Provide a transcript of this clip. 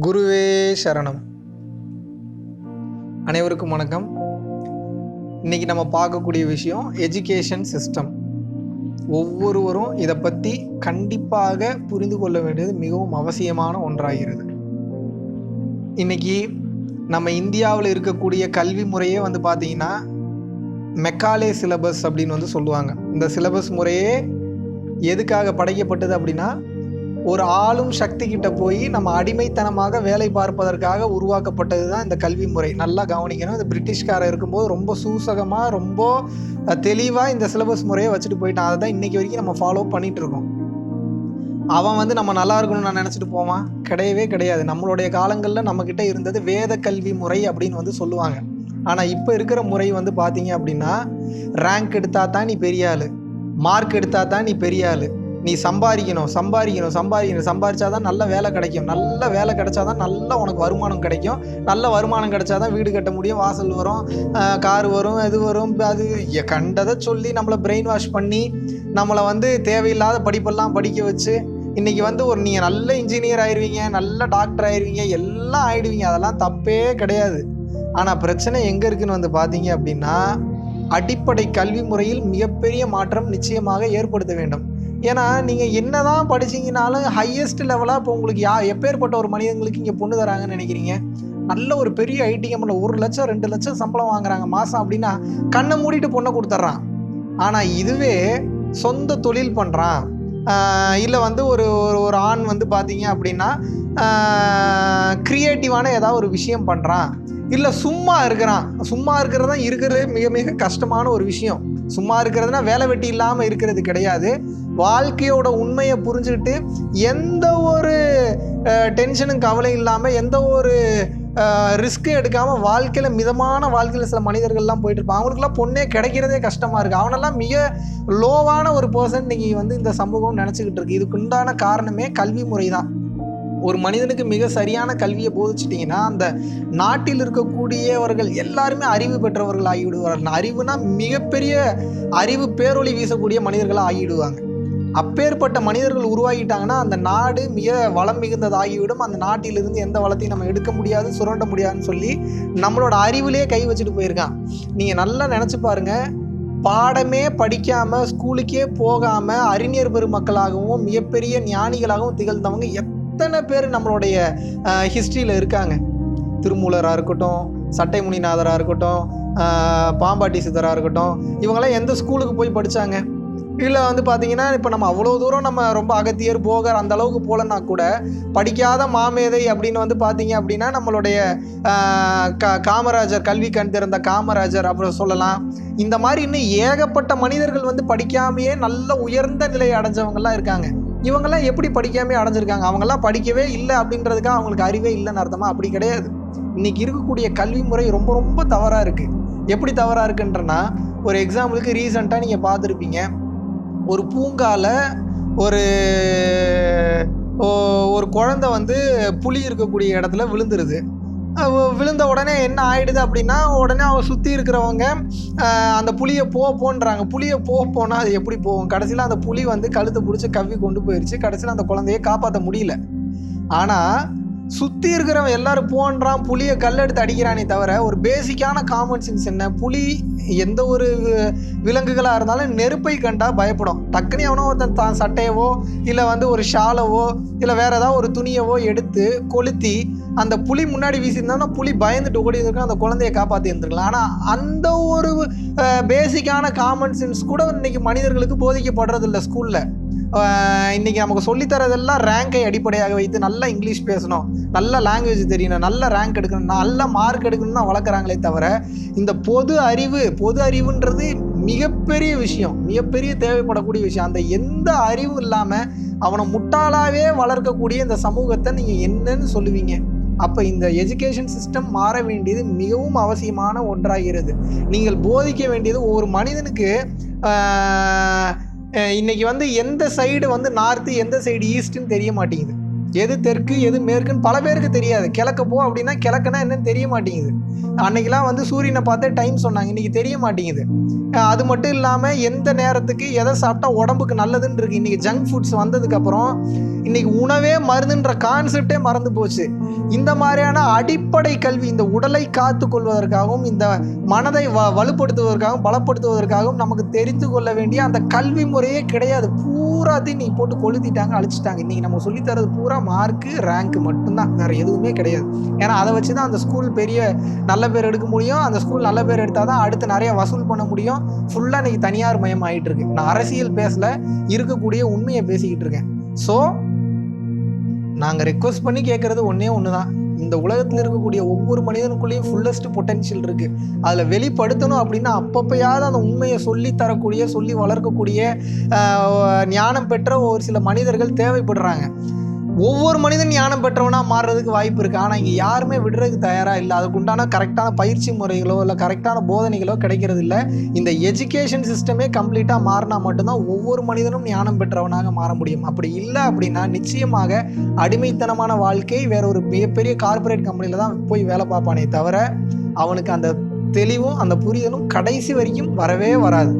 குருவே சரணம். அனைவருக்கும் வணக்கம். இன்னைக்கு நம்ம பார்க்கக்கூடிய விஷயம் எஜுகேஷன் சிஸ்டம். ஒவ்வொருவரும் இதை பற்றி கண்டிப்பாக புரிந்து கொள்ள வேண்டியது மிகவும் அவசியமான ஒன்றாகிறது. இன்னைக்கு நம்ம இந்தியாவில் இருக்கக்கூடிய கல்வி முறையே பார்த்தீங்கன்னா மெக்காலே சிலபஸ் அப்படின்னு சொல்லுவாங்க. இந்த சிலபஸ் முறையே எதுக்காக படைக்கப்பட்டது அப்படின்னா, ஒரு ஆளும் சக்தி கிட்ட போய் நம்ம அடிமைத்தனமாக வேலை பார்ப்பதற்காக உருவாக்கப்பட்டது தான் இந்த கல்வி முறை. நல்லா கவனிக்கணும். இந்த பிரிட்டிஷ்காரர் இருக்கும்போது ரொம்ப சூசகமாக ரொம்ப தெளிவாக இந்த சிலபஸ் முறையை வச்சுட்டு போயிட்டான். அதை தான் இன்றைக்கி வரைக்கும் நம்ம ஃபாலோ பண்ணிகிட்டு இருக்கோம். அவன் நம்ம நல்லா இருக்கணும்னு நான் நினச்சிட்டு போவான்? கிடையவே கிடையாது. நம்மளுடைய காலங்களில் நம்மக்கிட்ட இருந்தது வேத கல்வி முறை அப்படின்னு சொல்லுவாங்க. ஆனால் இப்போ இருக்கிற முறை பார்த்தீங்க அப்படின்னா, ரேங்க் எடுத்தா தான் நீ பெரிய ஆள், மார்க் எடுத்தா தான் நீ பெரிய ஆள், நீ சம்பாதிச்சா தான் நல்ல வேலை கிடைக்கும், நல்ல வேலை கிடைச்சா தான் நல்ல உனக்கு வருமானம் கிடைக்கும், நல்ல வருமானம் கிடைச்சா தான் வீடு கட்ட முடியும், வாசல் வரும், கார் வரும், இது வரும், அது கண்டதை சொல்லி நம்மளை பிரெயின் வாஷ் பண்ணி நம்மளை தேவையில்லாத படிப்பெல்லாம் படிக்க வச்சு இன்றைக்கி நீங்கள் நல்ல இன்ஜினியர் ஆயிடுவீங்க, நல்ல டாக்டர் ஆயிடுவீங்க, எல்லாம் ஆயிடுவீங்க. அதெல்லாம் தப்பே கிடையாது. ஆனால் பிரச்சனை எங்கே இருக்குன்னு பார்த்தீங்க அப்படின்னா, அடிப்படை கல்வி முறையில் மிகப்பெரிய மாற்றம் நிச்சயமாக ஏற்படுத்த வேண்டும். ஏன்னா நீங்கள் என்ன தான் படிச்சிங்கனாலும் ஹையஸ்ட் லெவலாக இப்போ உங்களுக்கு எப்பேற்பட்ட ஒரு மனிதங்களுக்கு இங்கே பொண்ணு தராங்கன்னு நினைக்கிறீங்க? நல்ல ஒரு பெரிய ஐடி கம்பெனியில் 1 லட்சம் 2 லட்சம் சம்பளம் வாங்குறாங்க மாதம் அப்படின்னா கண்ணை மூடிட்டு பொண்ணை கொடுத்துட்றான். ஆனால் இதுவே சொந்த தொழில் பண்ணுறான், இல்லை ஒரு ஒரு ஆண் பார்த்தீங்க அப்படின்னா க்ரியேட்டிவான ஏதாவது ஒரு விஷயம் பண்ணுறான், இல்லை சும்மா இருக்கிறது தான் இருக்கிறது மிக மிக கஷ்டமான ஒரு விஷயம். சும்மா இருக்கிறதுனா வேலை வெட்டி இல்லாமல் இருக்கிறது கிடையாது. வாழ்க்கையோட உண்மையை புரிஞ்சுக்கிட்டு எந்த ஒரு டென்ஷனும் கவலை இல்லாமல் எந்த ஒரு ரிஸ்க்கும் எடுக்காமல் வாழ்க்கையில் மிதமான வாழ்க்கையில் சில மனிதர்கள்லாம் போயிட்டு இருப்பாங்க. அவங்களுக்குலாம் பொண்ணே கிடைக்கிறதே கஷ்டமாக இருக்குது. அவனெல்லாம் மிக லோவான ஒரு பர்சன் இன்னைக்கு இந்த சமூகம் நினச்சிக்கிட்டு இருக்கு. இதுக்கு உண்டான காரணமே கல்வி முறை தான். ஒரு மனிதனுக்கு மிக சரியான கல்வியை போதிச்சிட்டிங்கன்னா அந்த நாட்டில் இருக்கக்கூடியவர்கள் எல்லாருமே அறிவு பெற்றவர்கள் ஆகிவிடுவார்கள். அறிவுனா மிகப்பெரிய அறிவு பேரொளி வீசக்கூடிய மனிதர்களாக ஆகிவிடுவாங்க. அப்பேற்பட்ட மனிதர்கள் உருவாகிட்டாங்கன்னா அந்த நாடு மிக வளம் மிகுந்ததாகிவிடும். அந்த நாட்டிலிருந்து எந்த வளத்தையும் நம்ம எடுக்க முடியாது, சுரண்ட முடியாதுன்னு சொல்லி நம்மளோட அறிவிலே கை வச்சுட்டு போயிருக்கான். நீங்கள் நல்லா நினச்சி பாருங்கள். பாடமே படிக்காமல் ஸ்கூலுக்கே போகாமல் அறிஞர் பெருமக்களாகவும் மிகப்பெரிய ஞானிகளாகவும் திகழ்ந்தவங்க எத்தனை பேர் நம்மளுடைய ஹிஸ்ட்ரியில் இருக்காங்க. திருமூலராக இருக்கட்டும், சட்டை முனிநாதராக இருக்கட்டும், பாம்பாட்டி சித்தராக இருக்கட்டும், இவங்களாம் எந்த ஸ்கூலுக்கு போய் படித்தாங்க? இல்லை பார்த்தீங்கன்னா இப்போ நம்ம அவ்வளோ தூரம் நம்ம ரொம்ப அகத்தியர் போகர் அந்த அளவுக்கு போகலன்னா கூட படிக்காத மாமேதை அப்படின்னு பார்த்தீங்க அப்படின்னா நம்மளுடைய காமராஜர், கல்வி கண் திறந்த காமராஜர் அப்புறம் சொல்லலாம். இந்த மாதிரி இன்னும் ஏகப்பட்ட மனிதர்கள் படிக்காமையே நல்ல உயர்ந்த நிலையை அடைஞ்சவங்கலாம் இருக்காங்க. இவங்கெல்லாம் எப்படி படிக்காமே அடைஞ்சிருக்காங்க? அவங்கெல்லாம் படிக்கவே இல்லை அப்படின்றதுக்காக அவங்களுக்கு அறிவே இல்லைன்னு அர்த்தமா? அப்படி கிடையாது. இன்னைக்கு இருக்கக்கூடிய கல்வி முறை ரொம்ப ரொம்ப தவறாக இருக்குது. எப்படி தவறாக இருக்குன்றனா, ஒரு எக்ஸாம்பிளுக்கு ரீசெண்டாக நீங்கள் பார்த்துருப்பீங்க, ஒரு பூங்கால ஒரு குழந்தை புலி இருக்கக்கூடிய இடத்துல விழுந்துருது. விழுந்த உடனே என்ன ஆயிடுது அப்படின்னா, உடனே அவன் சுற்றி இருக்கிறவங்க அந்த புலியை போன்றாங்க. புலியை போனால் அது எப்படி போகும்? கடைசியில் அந்த புலி கழுத்தை பிடிச்சி கவ்வி கொண்டு போயிடுச்சு. கடைசியில் அந்த குழந்தையை காப்பாற்ற முடியல. ஆனால் சுற்றி இருக்கிறவன் எல்லாரும் போன்றான், புலியை கல்லெடுத்து அடிக்கிறானே தவிர ஒரு பேசிக்கான காமன் சென்ஸ் என்ன? புலி எந்த ஒரு விலங்குகளாக இருந்தாலும் நெருப்பை கண்டா பயப்படும். டக்குனு எவனோ ஒருத்தன் தான் சட்டையவோ இல்லை ஒரு ஷாலவோ இல்லை வேறு ஏதாவது ஒரு துணியவோ எடுத்து கொளுத்தி அந்த புலி முன்னாடி வீசியிருந்தோம்னா புலி பயந்துட்டு ஓடி இருக்க அந்த குழந்தைய காப்பாற்றி இருந்துருக்கலாம். ஆனால் அந்த ஒரு பேசிக்கான காமன் சென்ஸ் கூட இன்னைக்கு மனிதர்களுக்கு போதிக்கப்படுறது இல்லை ஸ்கூலில். இன்றைக்கி நமக்கு சொல்லித்தரதெல்லாம் ரேங்கை அடிப்படையாக வைத்து நல்லா இங்கிலீஷ் பேசணும், நல்ல லாங்குவேஜ் தெரியணும், நல்ல ரேங்க் எடுக்கணும், நல்ல மார்க் எடுக்கணும்னு தான் வளர்க்குறாங்களே தவிர இந்த பொது அறிவுன்றது மிகப்பெரிய விஷயம், மிகப்பெரிய தேவைப்படக்கூடிய விஷயம். அந்த எந்த அறிவும் இல்லாமல் அவனை முட்டாளாகவே வளர்க்கக்கூடிய இந்த சமூகத்தை நீங்கள் என்னன்னு சொல்லுவீங்க? அப்போ இந்த எஜுகேஷன் சிஸ்டம் மாற வேண்டியது மிகவும் அவசியமான ஒன்றாகிறது. நீங்கள் போதிக்க வேண்டியது ஒவ்வொரு மனிதனுக்கு இன்னைக்கு எந்த சைடு நார்த்து எந்த சைடு ஈஸ்ட்டுன்னு தெரிய மாட்டேங்குது. எது தெற்கு எது மேற்குன்னு பல பேருக்கு தெரியாது. கிழக்க போ அப்படின்னா கிழக்குனா என்னன்னு தெரிய மாட்டேங்குது. அன்னைக்கெல்லாம் வந்து சூரியனை பார்த்தே டைம் சொன்னாங்க, இன்னைக்கு தெரிய மாட்டேங்குது. அது மட்டும் இல்லாமல் எந்த நேரத்துக்கு எதை சாப்பிட்டா உடம்புக்கு நல்லதுன்னு இருக்கு. இன்னைக்கு ஜங்க் ஃபுட்ஸ் வந்ததுக்கப்புறம் இன்னைக்கு உணவே மருந்துன்ற கான்செப்டே மறந்து போச்சு. இந்த மாதிரியான அடிப்படை கல்வி, இந்த உடலை காத்து கொள்வதற்காகவும் இந்த மனதை வலுப்படுத்துவதற்காகவும் பலப்படுத்துவதற்காகவும் நமக்கு தெரிந்து கொள்ள வேண்டிய அந்த கல்வி முறையே கிடையாது. பூராத்தையும் நீ போட்டு கொளுத்திட்டாங்க, அழிச்சிட்டாங்க. இன்னைக்கு நம்ம சொல்லித்தரது பூரா மார்க்கு ரேங்க் மட்டும்தான், வேற எதுவுமே கிடையாது. ஏன்னா அதை வச்சு தான் அந்த ஸ்கூல் பெரிய நல்ல பேர் எடுக்க முடியும். அந்த ஸ்கூல் நல்ல பேர் எடுத்தால் தான் அடுத்து நிறைய வசூல் பண்ண முடியும். ஃபுல்லாக இன்னைக்கு தனியார் மயம் ஆகிட்டு இருக்கு. நான் அரசியல் பேசல, இருக்கக்கூடிய உண்மையை பேசிக்கிட்டு இருக்கேன். ஸோ நாங்கள் ரெக்வஸ்ட் பண்ணி கேட்குறது ஒன்றே ஒன்று தான். இந்த உலகத்தில் இருக்கக்கூடிய ஒவ்வொரு மனிதனுக்குள்ளேயும் ஃபுல்லஸ்ட் பொட்டென்ஷியல் இருக்குது. அதில் வெளிப்படுத்தணும் அப்படின்னா அப்பப்போயாவது அந்த உண்மையை சொல்லி தரக்கூடிய, சொல்லி வளர்க்கக்கூடிய ஞானம் பெற்ற ஒரு சில மனிதர்கள் தேவைப்படுறாங்க. ஒவ்வொரு மனிதன் ஞானம் பெற்றவனாக மாறுறதுக்கு வாய்ப்பு இருக்குது. ஆனால் இங்கே யாருமே விடுறதுக்கு தயாராக இல்லை. அதுக்கு உண்டான கரெக்டான பயிற்சி முறைகளோ இல்லை கரெக்டான போதனைகளோ கிடைக்கிறது இல்லை. இந்த எஜுகேஷன் சிஸ்டமே கம்ப்ளீட்டாக மாறினா மட்டும்தான் ஒவ்வொரு மனிதனும் ஞானம் பெற்றவனாக மாற முடியும். அப்படி இல்லை அப்படின்னா நிச்சயமாக அடிமைத்தனமான வாழ்க்கை, வேற ஒரு மிகப்பெரிய கார்பரேட் கம்பெனியில் தான் போய் வேலை பார்ப்பானே தவிர அவனுக்கு அந்த தெளிவும் அந்த புரிதலும் கடைசி வரைக்கும் வரவே வராது.